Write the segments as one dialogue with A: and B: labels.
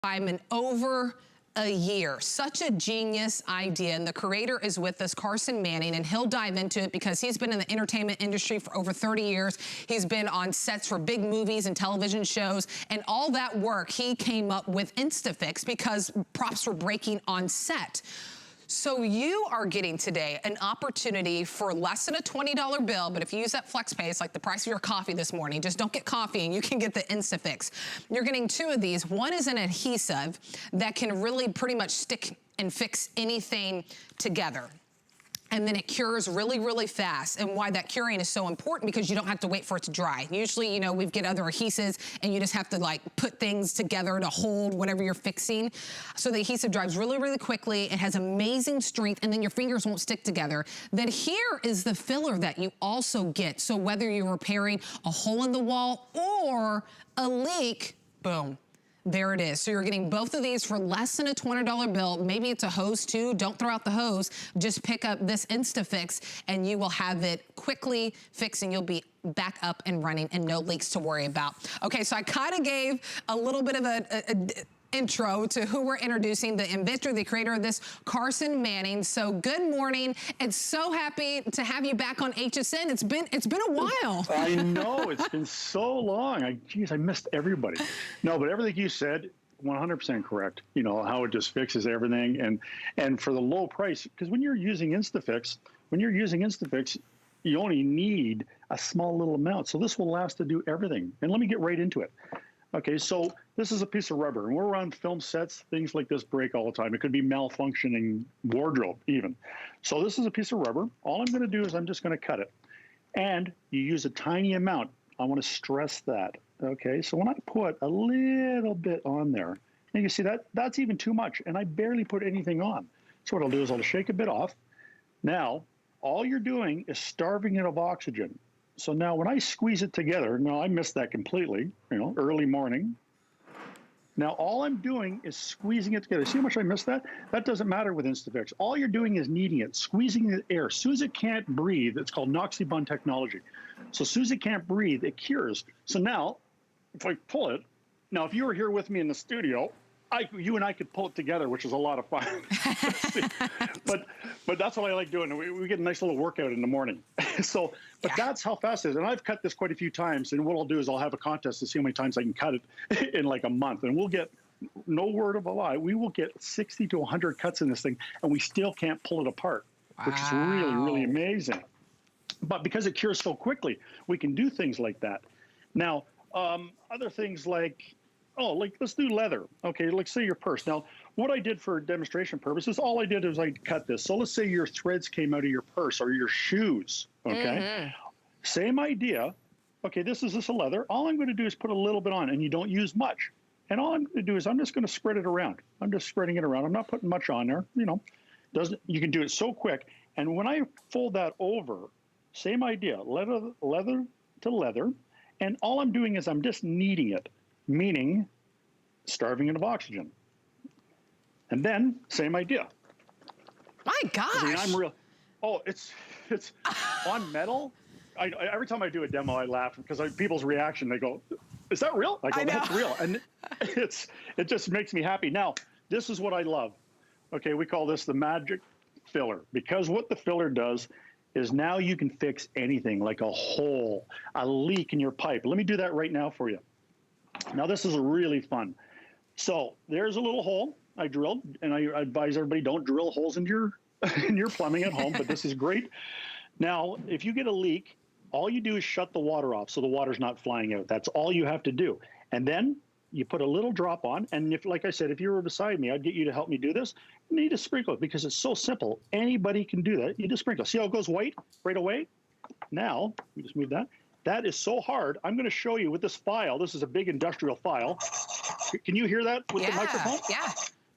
A: time in over a year. Such a genius idea, and the creator is with us, Carson Manning, and he'll dive into it because he's been in the entertainment industry for over 30 years. He's been on sets for big movies and television shows, and all that work he came up with InstaFix because props were breaking on set. So you are getting today an opportunity for less than a $20 bill, but if you use that FlexPay, it's like the price of your coffee this morning. Just don't get coffee and you can get the InstaFix. You're getting two of these. One is an adhesive that can really pretty much stick and fix anything together. And then it cures really, really fast. And why that curing is so important, because you don't have to wait for it to dry. Usually, you know, we get other adhesives and you just have to like put things together to hold whatever you're fixing. So the adhesive dries really, really quickly. It has amazing strength, and then your fingers won't stick together. Then here is the filler that you also get. So whether you're repairing a hole in the wall or a leak, boom. There it is. So you're getting both of these for less than a $20 bill. Maybe it's a hose too. Don't throw out the hose. Just pick up this InstaFix and you will have it quickly fixed and you'll be back up and running and no leaks to worry about. Okay, so I kind of gave a little bit of a intro to who we're introducing, the inventor, the creator of this, Carson Manning. So good morning. And so happy to have you back on HSN. It's been a while.
B: I know, it's been so long. Geez, I missed everybody. No, but everything you said, 100% correct. You know, how it just fixes everything. And for the low price, because when you're using InstaFix, you only need a small little amount. So this will last to do everything. And let me get right into it. Okay, so this is a piece of rubber, and we're on film sets. Things like this break all the time. It could be malfunctioning wardrobe even. So this is a piece of rubber. All I'm going to do is I'm just going to cut it. And you use a tiny amount. I want to stress that. Okay, so when I put a little bit on there, and you see that's even too much, and I barely put anything on. So what I'll do is I'll shake a bit off. Now, all you're doing is starving it of oxygen. So now when I squeeze it together, now I missed that completely, you know, early morning. Now all I'm doing is squeezing it together. See how much I missed that? That doesn't matter with InstaFix. All you're doing is kneading it, squeezing the air. As soon as it can't breathe, it's called Noxibun technology. So as soon as it can't breathe, it cures. So now, if I pull it, now if you were here with me in the studio, you and I could pull it together, which is a lot of fun. but that's what I like doing. We get a nice little workout in the morning. But that's how fast it is. And I've cut this quite a few times. And what I'll do is I'll have a contest to see how many times I can cut it in like a month. And we'll get, no word of a lie, we will get 60 to 100 cuts in this thing, and we still can't pull it apart, which is really, really amazing. But because it cures so quickly, we can do things like that. Now, other things like, let's do leather. Okay, let's say your purse. Now, what I did for demonstration purposes, all I did was I cut this. So let's say your threads came out of your purse or your shoes, okay? Same idea. Okay, this is a leather. All I'm going to do is put a little bit on, and you don't use much. And all I'm going to do is I'm just going to spread it around. I'm just spreading it around. I'm not putting much on there, you know. You can do it so quick. And when I fold that over, same idea, leather to leather. And all I'm doing is I'm just kneading it, meaning starving it of oxygen. And then, same idea.
A: My gosh.
B: I mean, I'm real. Oh, it's on metal. Every time I do a demo, I laugh because people's reaction, they go, is that real? I go, that's real. And it just makes me happy. Now, this is what I love. Okay, we call this the magic filler, because what the filler does is now you can fix anything, like a hole, a leak in your pipe. Let me do that right now for you. Now, this is really fun. So there's a little hole I drilled, and I advise everybody don't drill holes in your plumbing at home, but this is great. Now, if you get a leak, all you do is shut the water off so the water's not flying out. That's all you have to do. And then you put a little drop on, and if, like I said, if you were beside me, I'd get you to help me do this. You need to sprinkle it because it's so simple. Anybody can do that. You just sprinkle. See how it goes white right away? Now, we just move that. That is so hard. I'm going to show you with this file. This is a big industrial file. Can you hear that with the microphone?
A: Yeah.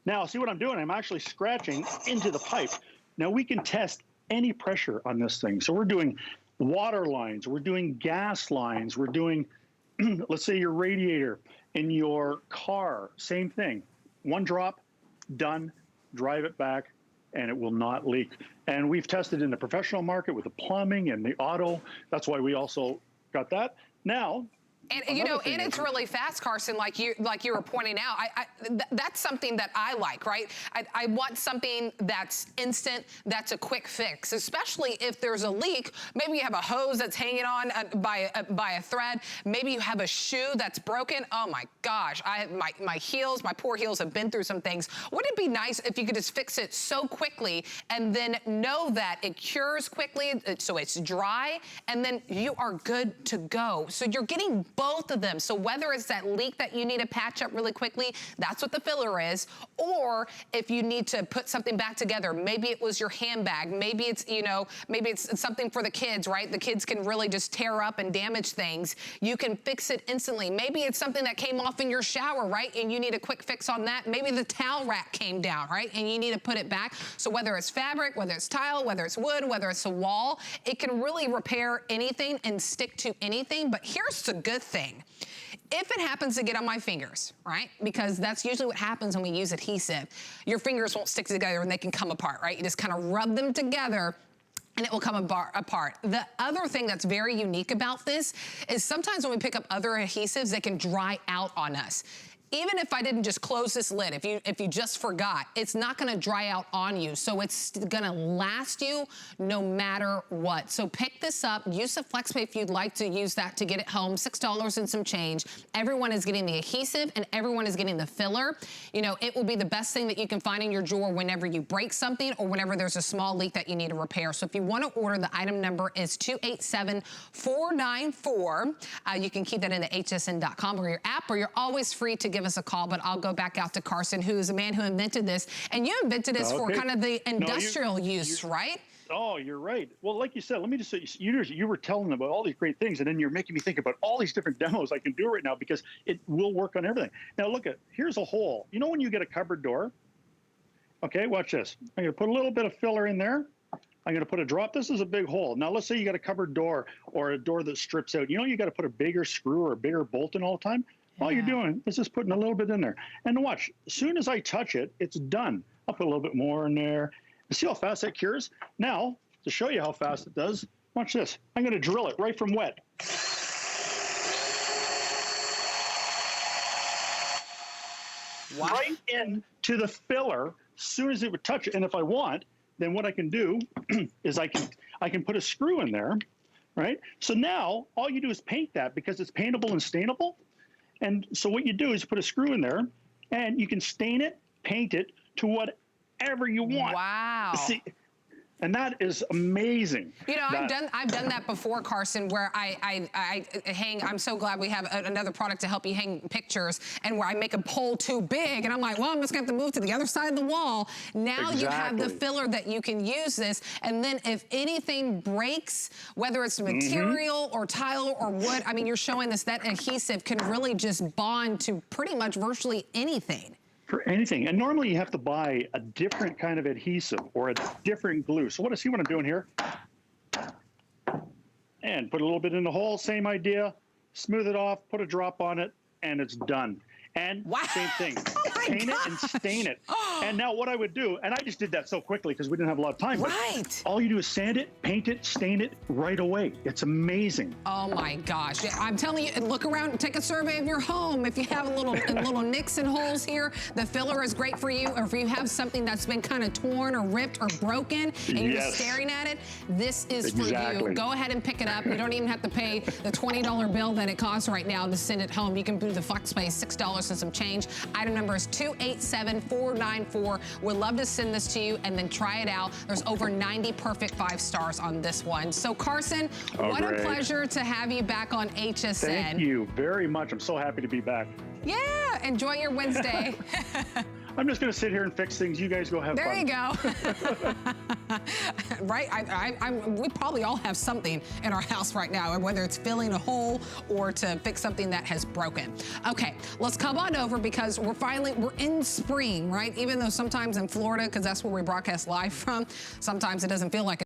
B: Now, see what I'm doing? I'm actually scratching into the pipe. Now, we can test any pressure on this thing. So we're doing water lines. We're doing gas lines. We're doing, let's say, your radiator in your car. Same thing. One drop, done. Drive it back, and it will not leak. And we've tested in the professional market with the plumbing and the auto. That's why we also got that. Now,
A: And you know, and it's really fast, Carson, like you were pointing out. That's something that I like, right? I want something that's instant, that's a quick fix, especially if there's a leak. Maybe you have a hose that's hanging on by a thread. Maybe you have a shoe that's broken. Oh my gosh, my heels, my poor heels have been through some things. Wouldn't it be nice if you could just fix it so quickly and then know that it cures quickly, so it's dry, and then you are good to go. So you're getting both of them. So whether it's that leak that you need to patch up really quickly, that's what the filler is, or if you need to put something back together, maybe it was your handbag, maybe it's, you know, maybe it's something for the kids, right? The kids can really just tear up and damage things. You can fix it instantly. Maybe it's something that came off in your shower, right? And you need a quick fix on that. Maybe the towel rack came down, right? And you need to put it back. So whether it's fabric, whether it's tile, whether it's wood, whether it's a wall, it can really repair anything and stick to anything. But here's the good thing. If it happens to get on my fingers, right? Because that's usually what happens when we use adhesive. Your fingers won't stick together and they can come apart, right? You just kind of rub them together and it will come apart. The other thing that's very unique about this is sometimes when we pick up other adhesives, they can dry out on us. Even if I didn't just close this lid, if you just forgot, it's not gonna dry out on you. So it's gonna last you no matter what. So pick this up, use the FlexPay if you'd like to use that to get it home, $6 and some change. Everyone is getting the adhesive and everyone is getting the filler. You know, it will be the best thing that you can find in your drawer whenever you break something or whenever there's a small leak that you need to repair. So if you wanna order, the item number is 287494. You can keep that in the hsn.com or your app, or you're always free to give us a call, but I'll go back out to Carson, who is a man who invented this. And you invented this for kind of the industrial use, right?
B: Oh, you're right. Well, like you said, let me just say, you were telling about all these great things, and then you're making me think about all these different demos I can do right now because it will work on everything. Now, look here's a hole. You know when you get a cupboard door? Okay, watch this. I'm going to put a little bit of filler in there. I'm going to put a drop. This is a big hole. Now, let's say you got a cupboard door or a door that strips out. You know, you got to put a bigger screw or a bigger bolt in all the time. All you're doing is just putting a little bit in there. And watch, as soon as I touch it, it's done. I'll put a little bit more in there. See how fast that cures? Now, to show you how fast it does, watch this. I'm going to drill it right from wet. Wow. Right into the filler as soon as it would touch it. And if I want, then what I can do is I can put a screw in there, right? So now all you do is paint that because it's paintable and stainable. And so what you do is put a screw in there and you can stain it, paint it to whatever you want.
A: Wow.
B: See, and that is amazing.
A: You know, I've done that before, Carson, where I hang, I'm so glad we have another product to help you hang pictures, and where I make a pole too big, and I'm like, well, I'm just gonna have to move to the other side of the wall. Now you have the filler that you can use this, and then if anything breaks, whether it's material or tile or wood, I mean, you're showing us that adhesive can really just bond to pretty much virtually anything.
B: For anything. And normally you have to buy a different kind of adhesive or a different glue. So see what I'm doing here? And put a little bit in the hole, same idea. Smooth it off, put a drop on it, and it's done. And same thing, paint it and stain it. And now what I would do, and I just did that so quickly because we didn't have a lot of time, but all you do is sand it, paint it, stain it right away. It's amazing.
A: Oh my gosh. I'm telling you, look around, take a survey of your home. If you have a little nicks and holes here, the filler is great for you. Or if you have something that's been kind of torn or ripped or broken and you're just staring at it, this is for you. Go ahead and pick it up. You don't even have to pay the $20 bill that it costs right now to send it home. You can do the FlexPay, $6 and some change. Item number is 287494. We'd love to send this to you and then try it out. There's over 90 perfect 5 stars on this one. So Carson, what a pleasure to have you back on HSN.
B: Thank you very much. I'm so happy to be back.
A: Yeah, enjoy your Wednesday.
B: I'm just going to sit here and fix things. You guys go have fun.
A: There you go. Right? We probably all have something in our house right now, whether it's filling a hole or to fix something that has broken. Okay, let's come on over because we're in spring, right? Even though sometimes in Florida, because that's where we broadcast live from, sometimes it doesn't feel like it.